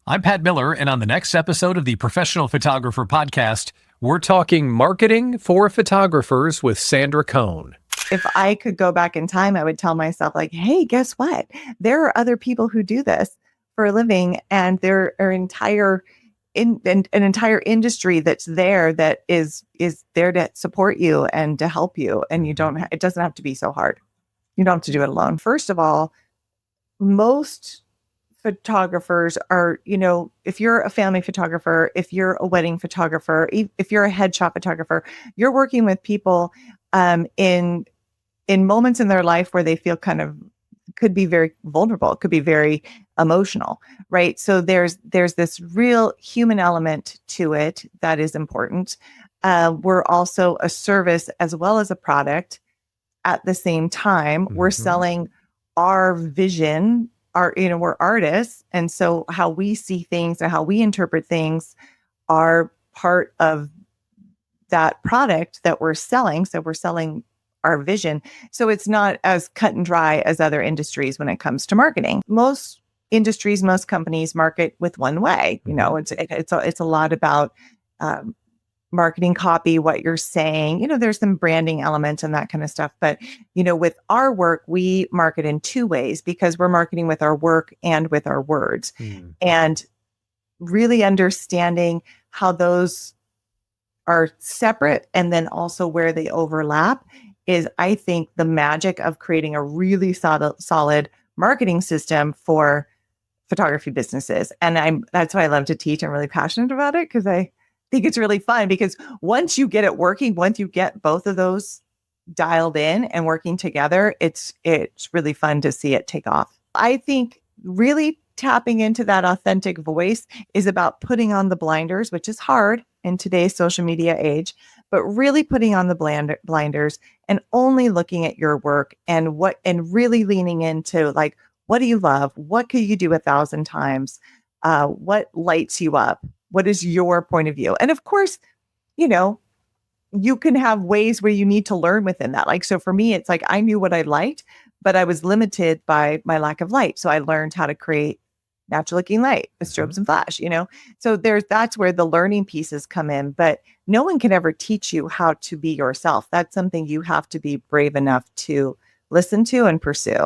I'm Pat Miller, and on the next episode of the Professional Photographer Podcast, we're talking marketing for photographers with Sandra Coan. If I could go back in time, I would tell myself like, hey, guess what? There are other people who do this for a living, and there are an entire industry that's there that is there to support you and to help you. And it doesn't have to be so hard. You don't have to do it alone. First of all, most photographers are, if you're a family photographer, if you're a wedding photographer, if you're a headshot photographer, you're working with people in moments in their life where they feel could be very vulnerable, could be very emotional, right? So there's this real human element to it that is important. We're also a service as well as a product at the same time. We're selling our vision. We're artists. And so how we see things and how we interpret things are part of that product that we're selling. So we're selling our vision. So it's not as cut and dry as other industries when it comes to marketing. Most industries, most companies market with one way. It's a lot about marketing copy, what you're saying. There's some branding elements and that kind of stuff. But, with our work, we market in two ways because we're marketing with our work and with our words. And really understanding how those are separate and then also where they overlap is, I think, the magic of creating a really solid marketing system for photography businesses. And that's why I love to teach. I'm really passionate about it because I think it's really fun, because once you get it working, once you get both of those dialed in and working together, it's really fun to see it take off. I think really tapping into that authentic voice is about putting on the blinders, which is hard in today's social media age, but really putting on the blinders and only looking at your work and really leaning into like, what do you love? What could you do 1,000 times? What lights you up? What is your point of view? And of course, you can have ways where you need to learn within that. Like, so for me, it's like, I knew what I liked, but I was limited by my lack of light. So I learned how to create natural looking light with strobes and flash, So that's where the learning pieces come in, but no one can ever teach you how to be yourself. That's something you have to be brave enough to listen to and pursue.